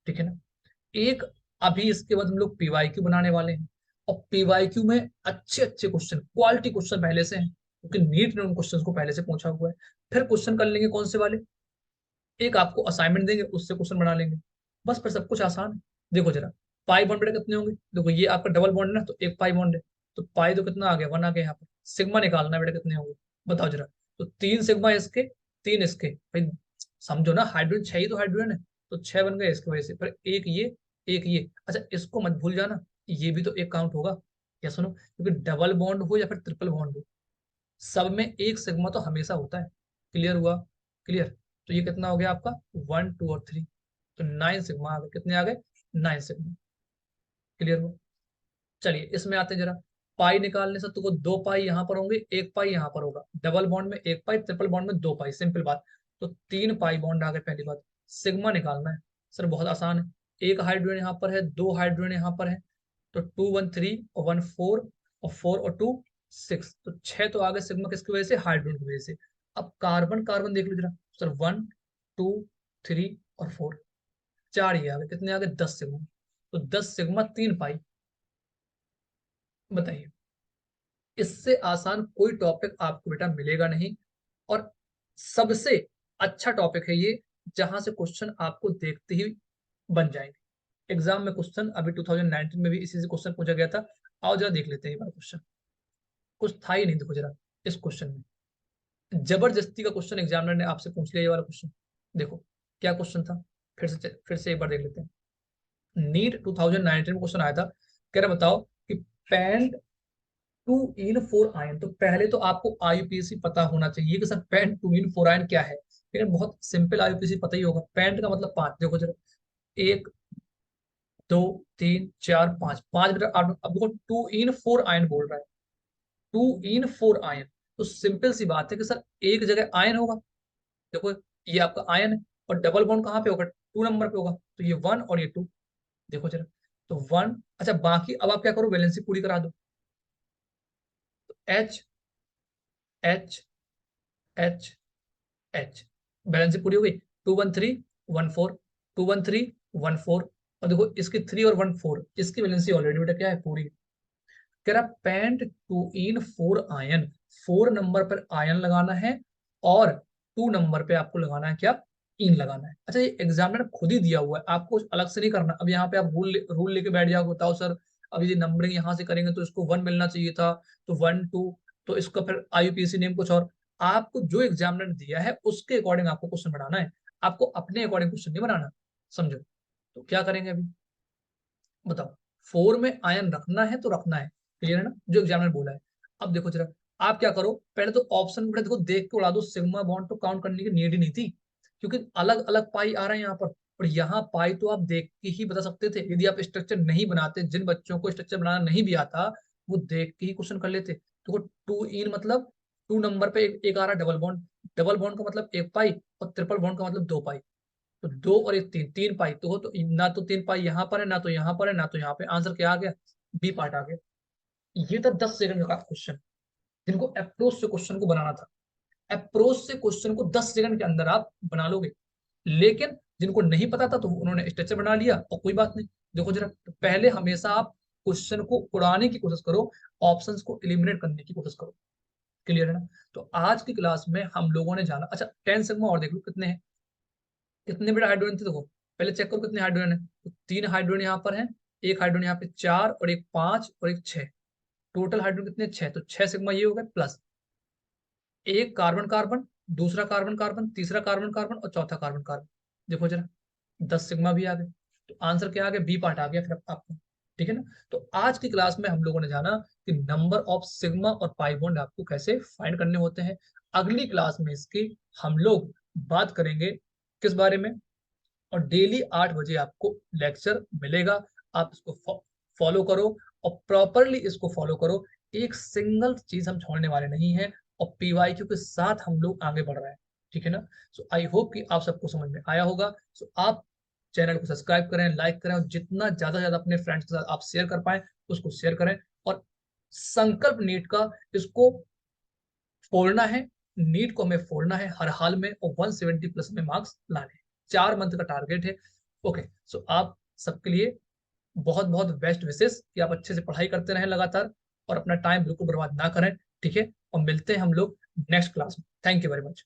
ठीक है ना। एक, अभी इसके बाद हम लोग पीवाईक्यू बनाने वाले हैं, और पीवाईक्यू में अच्छे अच्छे क्वेश्चन, क्वालिटी क्वेश्चन पहले से हैं, क्योंकि नीट ने उन क्वेश्चंस को पहले से पूछा हुआ है। फिर क्वेश्चन कर लेंगे कौन से वाले, एक आपको असाइनमेंट देंगे, उससे क्वेश्चन बना लेंगे, बस फिर सब कुछ आसान है। देखो जरा, पाई बॉन्ड बेटा कितने होंगे, देखो ये आपका डबल बॉन्ड है ना, तो एक पाई बॉन्ड है, तो पाई तो कितना आ गया, 1 आ गया। यहाँ पर सिग्मा निकालना है बेटा, कितने होंगे बताओ जरा। तो 3 सिग्मा इसके, 3 इसके, भाई समझो ना, हाइड्रोजन 6 ही तो हाइड्रोजन है, तो 6 बन गए इसकी वजह से। पर एक ये, एक ये, अच्छा इसको मत भूल जाना, ये भी तो एक काउंट होगा। क्या सुनो, क्योंकि डबल बॉन्ड हो या फिर ट्रिपल बॉन्ड हो, सब में एक सिग्मा तो हमेशा होता है। क्लियर हुआ, क्लियर। तो ये कितना हो गया आपका, 1 2 और 3, तो 9 सिग्मा आ गए। कितने आ गए, 9 सिग्मा। क्लियर हुआ। चलिए इसमें आते हैं जरा, पाई निकालने से तो 2 पाई यहाँ पर होंगे, एक पाई यहाँ पर होगा। डबल बॉन्ड में एक पाई, ट्रिपल बॉन्ड में 2 पाई, सिंपल बात। तो 3 पाई बॉन्ड आ गए। पहली बात, सिग्मा निकालना है सर, बहुत आसान है। एक हाइड्रोजन यहाँ पर है, 2 हाइड्रोजन यहाँ पर है, तो 2 1 3 और 1 4, और 4 और 2 6, तो 6 तो आ गए सिग्मा किसकी वजह से, हाइड्रोजन की वजह से। अब कार्बन कार्बन देख लो जरा सर, 1 2 3 और 4, 4 ये आ गए। कितने आ गए, 10 सिग्मा। तो 10 सिग्मा 3 पाई। बताइए, इससे आसान कोई टॉपिक आपको बेटा मिलेगा नहीं। और सबसे अच्छा टॉपिक है ये, जहां से क्वेश्चन आपको देखते ही बन जाएंगे। एग्जाम में क्वेश्चन अभी 2019 में भी इसी से क्वेश्चन पूछा गया था। आओ जरा देख लेते हैं एक बार क्वेश्चन, कुछ था ही नहीं। देखो जरा, इस क्वेश्चन में जबरदस्ती का क्वेश्चन एग्जामिनर ने आपसे पूछ लिया, ये वाला क्वेश्चन। देखो क्या क्वेश्चन था, फिर से एक बार देख लेते हैं। नीट 2019 में क्वेश्चन आया था, कह रहा बताओ कि पेंट 2 इन 4 आयन। तो पहले तो आपको आईयूपीएसी पता होना चाहिए कि सर पेंट 2 इन 4 आयन क्या है, लेकिन बहुत सिंपल, आईयूपीएसी पता ही होगा। पेंट का मतलब 5, देखो जरा, 1 2 3 4 5, 5 बेटा। अब देखो 2 इन 4 आयन बोल रहा है, 2 इन 4 आयन, तो सिंपल सी बात है कि सर एक जगह आयन होगा। देखो ये आपका आयन है, और डबल बॉन्ड कहाँ पे होगा, 2 नंबर पे होगा, तो ये 1 और ये 2। देखो जरा, तो 1। अच्छा बाकी अब आप क्या करो, वैलेंसी पूरी करा दो। H H H H, balance पूरी हो गई। 2 1 3 1 4, 2 1 3 1 4, और देखो इसकी 3 और 1 4, इसकी वैलेंसी ऑलरेडी बेटा क्या है, पूरी। कह रहा पेंट 2 इन 4 आयन, 4 नंबर पर आयन लगाना है, और 2 नंबर पे आपको लगाना है क्या, इन लगाना है। अच्छा ये एग्जामिनर खुद ही दिया हुआ है, आपको कुछ अलग से नहीं करना। अब यहाँ पे आप रूल लेके बैठ जाओगे, बताओ सर अब यदि नंबरिंग यहाँ से करेंगे तो इसको 1 मिलना चाहिए था, तो 1 2, तो इसका फिर IUPAC नेम कुछ और। आपको जो एग्जामिनर ने दिया है उसके अकॉर्डिंग आपको क्वेश्चन बनाना है, आपको अपने अकॉर्डिंग क्वेश्चन नहीं बनाना, समझो। तो क्या करेंगे अभी बताओ, 4 में आयन रखना है तो रखना है, क्लियर है ना, जो एग्जामिनर बोला है। अब देखो जरा, आप क्या करो, पहले तो ऑप्शन में देखो, देख के उड़ा दो, सिग्मा बॉन्ड तो काउंट करने की नीड ही नहीं थी, क्योंकि अलग अलग पाई आ रहे हैं यहाँ पर। और यहाँ पाई तो आप देख के ही बता सकते थे, यदि आप स्ट्रक्चर नहीं बनाते, जिन बच्चों को स्ट्रक्चर बनाना नहीं भी आता वो देख के ही क्वेश्चन कर लेते। तो 2 इन मतलब 2 नंबर पे एक आ रहा डबल बॉन्ड, डबल बॉन्ड का मतलब 1 पाई, और ट्रिपल बॉन्ड का मतलब 2 पाई, तो 2 और 1 3, 3 पाई तो ना तो 3 पाई यहाँ पर है, ना तो यहाँ पर है, ना तो यहाँ पे, आंसर क्या आ गया, बी पार्ट आ गया। ये था 10 सेकंड का क्वेश्चन, जिनको अप्रोच से क्वेश्चन को बनाना था। अप्रोच से क्वेश्चन को 10 सेकंड के अंदर आप बना लोगे, लेकिन जिनको नहीं पता था तो उन्होंने स्ट्रक्चर बना लिया, और कोई बात नहीं। देखो जरा, तो पहले हमेशा आप क्वेश्चन को उड़ाने की कोशिश करो, ऑप्शंस को एलिमिनेट करने की कोशिश करो, क्लियर है ना। तो आज की क्लास में हम लोगों ने जाना, अच्छा 10 सिग्मा और देख लो कितने हैं, कितने बड़े हाइड्रोजन थे देखो, पहले चेक करो कितने हाइड्रोजन है, तो 3 हाइड्रोजन यहाँ पर है, एक हाइड्रोजन यहाँ पे 4, और एक 5, और एक 6, टोटल हाइड्रोजन कितने 6, तो 6 सिग्मा ये हो गए, प्लस एक कार्बन कार्बन, दूसरा कार्बन कार्बन, तीसरा कार्बन कार्बन, और चौथा कार्बन कार्बन, देखो जरा 10 सिग्मा भी आ गए। तो आंसर क्या आ गया, बी पार्ट आ गया फिर आपको, ठीक है ना। तो आज की क्लास में हम लोगों ने जाना कि नंबर ऑफ सिग्मा और पाई बॉन्ड आपको कैसे फाइंड करने होते हैं। अगली क्लास में इसकी हम लोग बात करेंगे किस बारे में, और डेली 8 बजे आपको लेक्चर मिलेगा, आप इसको फॉलो करो, और प्रॉपरली इसको फॉलो करो, एक सिंगल चीज हम छोड़ने वाले नहीं है, और PYQ के साथ हम लोग आगे बढ़ रहे हैं, ठीक है ना। सो आई होप कि आप सबको समझ में आया होगा। सो आप चैनल को सब्सक्राइब करें, लाइक करें, और जितना ज्यादा से ज्यादा अपने फ्रेंड्स के साथ आप शेयर कर पाए उसको शेयर करें, और संकल्प नीट का इसको फोड़ना है, नीट को हमें फोड़ना है हर हाल में, और 170 प्लस में मार्क्स लाने हैं, 4 मंथ का टारगेट है। ओके, सो आप सबके लिए बहुत बहुत बेस्ट विशेष कि आप अच्छे से पढ़ाई करते रहें लगातार, और अपना टाइम बिल्कुल बर्बाद ना करें, ठीक है। और मिलते हैं हम लोग नेक्स्ट क्लास में, थैंक यू वेरी मच।